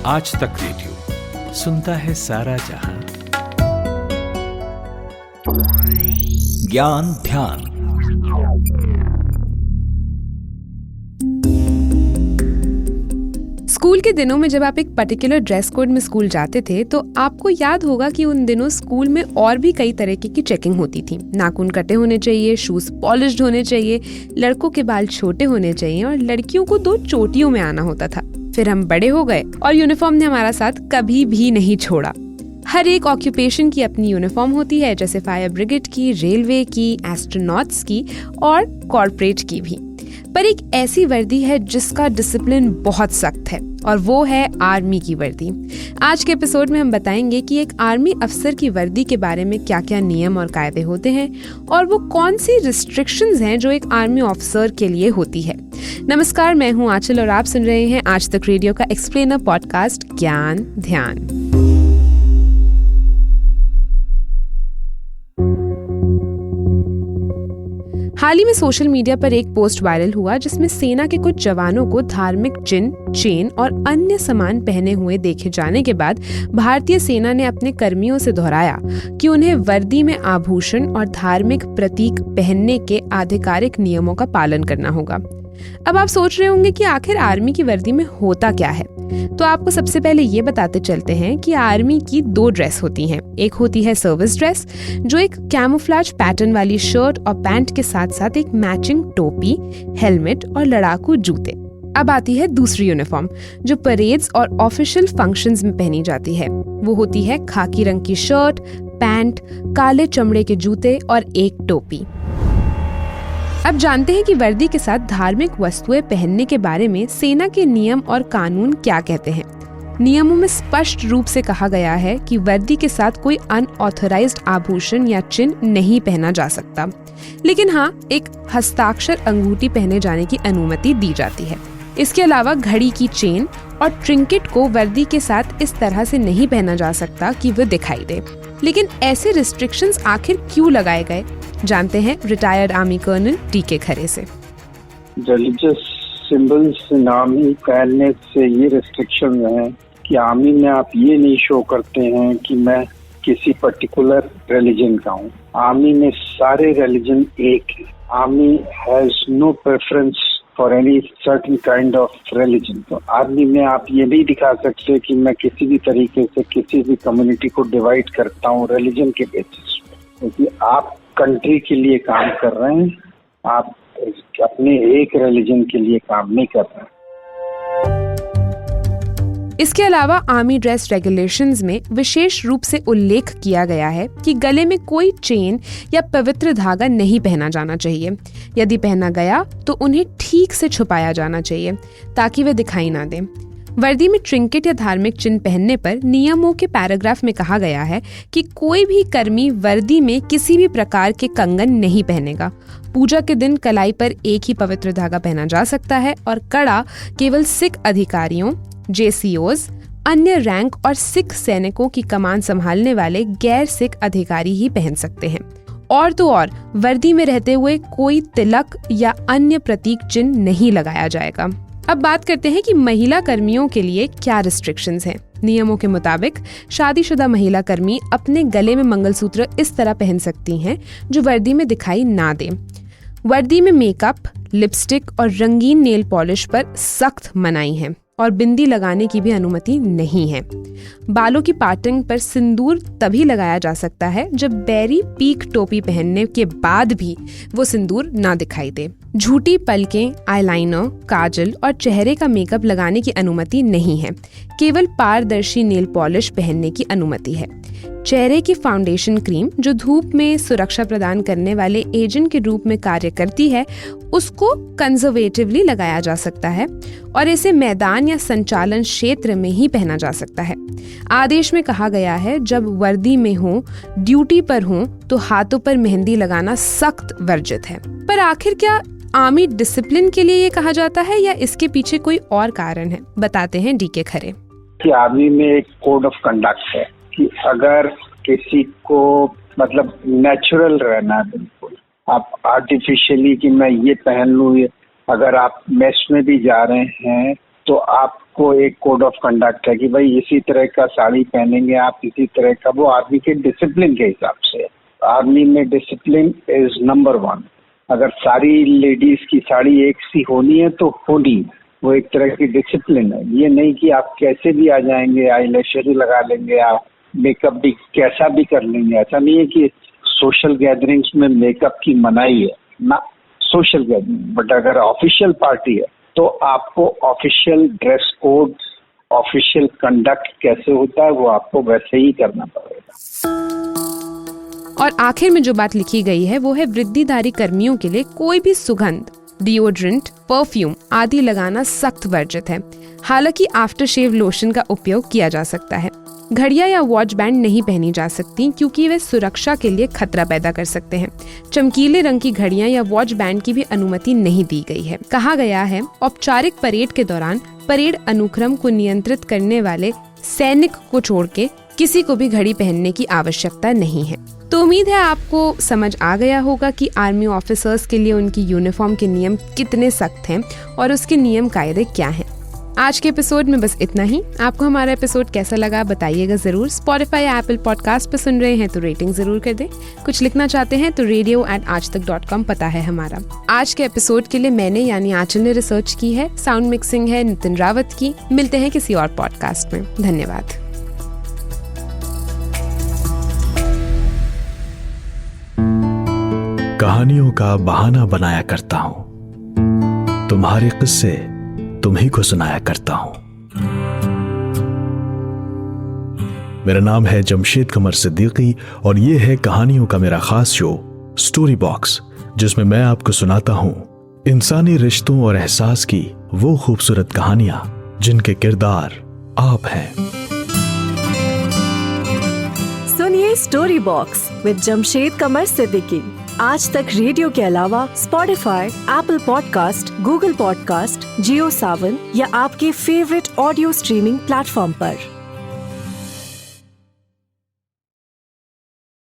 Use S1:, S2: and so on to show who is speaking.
S1: आज तक रेडियो सुनता है सारा जहां। ज्ञान ध्यान।
S2: स्कूल के दिनों में जब आप एक पर्टिकुलर ड्रेस कोड में स्कूल जाते थे तो आपको याद होगा कि उन दिनों स्कूल में और भी कई तरीके की चेकिंग होती थी। नाखून कटे होने चाहिए, शूज पॉलिश्ड होने चाहिए, लड़कों के बाल छोटे होने चाहिए और लड़कियों को 2 चोटियों में आना होता था। फिर हम बड़े हो गए और यूनिफॉर्म ने हमारा साथ कभी भी नहीं छोड़ा। हर एक ऑक्यूपेशन की अपनी यूनिफॉर्म होती है, जैसे फायर ब्रिगेड की, रेलवे की, एस्ट्रोनॉट्स की और कॉर्पोरेट की भी। पर एक ऐसी वर्दी है जिसका डिसिप्लिन बहुत सख्त है और वो है आर्मी की वर्दी। आज के एपिसोड में हम बताएंगे कि एक आर्मी अफसर की वर्दी के बारे में क्या क्या नियम और कायदे होते हैं और वो कौन सी रिस्ट्रिक्शंस हैं जो एक आर्मी ऑफिसर के लिए होती है। नमस्कार, मैं हूँ आंचल और आप सुन रहे हैं आज तक रेडियो का एक्सप्लेनर पॉडकास्ट ज्ञान ध्यान। हाल ही में सोशल मीडिया पर एक पोस्ट वायरल हुआ जिसमें सेना के कुछ जवानों को धार्मिक चिन्ह, चेन और अन्य सामान पहने हुए देखे जाने के बाद भारतीय सेना ने अपने कर्मियों से दोहराया कि उन्हें वर्दी में आभूषण और धार्मिक प्रतीक पहनने के आधिकारिक नियमों का पालन करना होगा। अब आप सोच रहे होंगे कि आखिर आर्मी की वर्दी में होता क्या है, तो आपको सबसे पहले ये बताते चलते हैं कि आर्मी की 2 ड्रेस होती हैं। एक होती है सर्विस ड्रेस, जो एक कैमोफ्लेज पैटर्न वाली शर्ट और पैंट के साथ साथ एक मैचिंग टोपी, हेलमेट और लड़ाकू जूते। अब आती है दूसरी यूनिफॉर्म, जो परेड्स और ऑफिशियल फंक्शंस में पहनी जाती है। वो होती है खाकी रंग की शर्ट, पैंट, काले चमड़े के जूते और एक टोपी। अब जानते हैं कि वर्दी के साथ धार्मिक वस्तुएं पहनने के बारे में सेना के नियम और कानून क्या कहते हैं। नियमों में स्पष्ट रूप से कहा गया है कि वर्दी के साथ कोई अनऑथराइज्ड आभूषण या चिन्ह नहीं पहना जा सकता, लेकिन हाँ, एक हस्ताक्षर अंगूठी पहने जाने की अनुमति दी जाती है। इसके अलावा घड़ी की चेन और ट्रिंकेट को वर्दी के साथ इस तरह से नहीं पहना जा सकता कि वो दिखाई दे। लेकिन ऐसे रिस्ट्रिक्शंस आखिर क्यों लगाए गए, जानते हैं रिटायर्ड आर्मी कर्नल टीके खरे से।
S3: रिलीजियस सिंबल्स इन आर्मी पहनने से ये रिस्ट्रिक्शन है कि आर्मी में आप ये नहीं शो करते हैं कि मैं किसी पर्टिकुलर रिलीजन का हूँ। आर्मी में सारे रिलीजन एक है। Army has no preference for any certain kind of religion. तो आर्मी में आप ये नहीं दिखा सकते कि मैं किसी भी तरीके से किसी भी कम्युनिटी को डिवाइड करता हूँ रिलीजन के बेसिस पे, क्योंकि आप कंट्री के लिए काम कर रहे हैं, आप अपने एक रिलीजन के लिए काम नहीं कर रहे हैं।
S2: इसके अलावा आर्मी ड्रेस रेगुलेशंस में विशेष रूप से उल्लेख किया गया है कि गले में कोई चेन या पवित्र धागा नहीं पहना जाना चाहिए। यदि पहना गया तो उन्हें ठीक से छुपाया जाना चाहिए ताकि वे दिखाई ना दें। वर्दी में ट्रिंकेट या धार्मिक चिन्ह पहनने पर नियमों के पैराग्राफ में कहा गया है कि कोई भी कर्मी वर्दी में किसी भी प्रकार के कंगन नहीं पहनेगा। पूजा के दिन कलाई पर एक ही पवित्र धागा पहना जा सकता है और कड़ा केवल सिख अधिकारियों, JCOs, अन्य रैंक और सिख सैनिकों की कमान संभालने वाले गैर सिख अधिकारी ही पहन सकते हैं। और तो और वर्दी में रहते हुए कोई तिलक या अन्य प्रतीक चिन्ह नहीं लगाया जाएगा। अब बात करते हैं कि महिला कर्मियों के लिए क्या रिस्ट्रिक्शंस हैं। नियमों के मुताबिक शादीशुदा महिला कर्मी अपने गले में मंगलसूत्र इस तरह पहन सकती हैं जो वर्दी में दिखाई ना दे। वर्दी में मेकअप, लिपस्टिक और रंगीन नेल पॉलिश पर सख्त मनाही है और बिंदी लगाने की भी अनुमति नहीं है। बालों की पार्टिंग पर सिंदूर तभी लगाया जा सकता है जब बेरी पीक टोपी पहनने के बाद भी वो सिंदूर ना दिखाई दे। झूठी पलकें, आईलाइनर, काजल और चेहरे का मेकअप लगाने की अनुमति नहीं है। केवल पारदर्शी नेल पॉलिश पहनने की अनुमति है। चेहरे की फाउंडेशन क्रीम, जो धूप में सुरक्षा प्रदान करने वाले एजेंट के रूप में कार्य करती है, उसको कंजर्वेटिवली लगाया जा सकता है और इसे मैदान या संचालन क्षेत्र में ही पहना जा सकता है। आदेश में कहा गया है जब वर्दी में हो, ड्यूटी पर हो तो हाथों पर मेहंदी लगाना सख्त वर्जित है। पर आखिर क्या आर्मी डिसिप्लिन के लिए ये कहा जाता है या इसके पीछे कोई और कारण है, बताते हैं डीके खरे।
S3: कि आर्मी में एक कोड ऑफ कंडक्ट है कि अगर किसी को मतलब नेचुरल रहना है, बिल्कुल आप आर्टिफिशियली कि मैं ये पहन लूँ, अगर आप मेस में भी जा रहे हैं तो आप को एक कोड ऑफ कंडक्ट है कि भाई इसी तरह का साड़ी पहनेंगे आप, इसी तरह का, वो आर्मी के डिसिप्लिन के हिसाब से है। आर्मी में डिसिप्लिन इज नंबर 1। अगर सारी लेडीज की साड़ी एक सी होनी है तो होनी, वो एक तरह की डिसिप्लिन है। ये नहीं कि आप कैसे भी आ जाएंगे, आई लैशेज लगा लेंगे, आप मेकअप भी कैसा भी कर लेंगे। ऐसा नहीं है कि सोशल गैदरिंग्स में मेकअप की मनाही है ना, सोशल गैदरिंग। बट अगर ऑफिशियल पार्टी है तो आपको official dress code, official conduct कैसे होता है वो आपको वैसे ही करना पड़ेगा।
S2: और आखिर में जो बात लिखी गई है वो है वृद्धिधारी कर्मियों के लिए कोई भी सुगंध, डिओड्रेंट, परफ्यूम आदि लगाना सख्त वर्जित है। हालांकि आफ्टर शेव लोशन का उपयोग किया जा सकता है। घड़ियां या वॉच बैंड नहीं पहनी जा सकती क्योंकि वे सुरक्षा के लिए खतरा पैदा कर सकते हैं। चमकीले रंग की घड़ियां या वॉच बैंड की भी अनुमति नहीं दी गई है। कहा गया है औपचारिक परेड के दौरान परेड अनुक्रम को नियंत्रित करने वाले सैनिक को छोड़ के किसी को भी घड़ी पहनने की आवश्यकता नहीं है। तो उम्मीद है आपको समझ आ गया होगा कि आर्मी ऑफिसर्स के लिए उनकी यूनिफॉर्म के नियम कितने सख्त हैं और उसके नियम कायदे क्या हैं। आज के एपिसोड में बस इतना ही। आपको हमारा एपिसोड कैसा लगा बताइएगा जरूर। स्पॉटिफाई या एप्पल पॉडकास्ट पे सुन रहे हैं तो रेटिंग जरूर कर दें। कुछ लिखना चाहते हैं तो radio@aajtak.com पता है हमारा। आज के एपिसोड के लिए मैंने यानी आंचल ने रिसर्च की है। साउंड मिक्सिंग है नितिन रावत की। मिलते हैं किसी और पॉडकास्ट में। धन्यवाद।
S1: कहानियों का बहाना बनाया करता हूं, तुम्हारे किस्से तुम्ही को सुनाया करता हूं। मेरा नाम है जमशेद कमर सिद्दीकी और ये है कहानियों का मेरा खास शो स्टोरी बॉक्स, जिसमें मैं आपको सुनाता हूं इंसानी रिश्तों और एहसास की वो खूबसूरत कहानियां जिनके किरदार आप हैं।
S4: सुनिए story box with Jamshed Qamar Siddiqui Aaj Tak radio के अलावा Spotify, Apple podcast, Google podcast, Jio Saavn या आपके फेवरेट ऑडियो स्ट्रीमिंग प्लेटफॉर्म पर।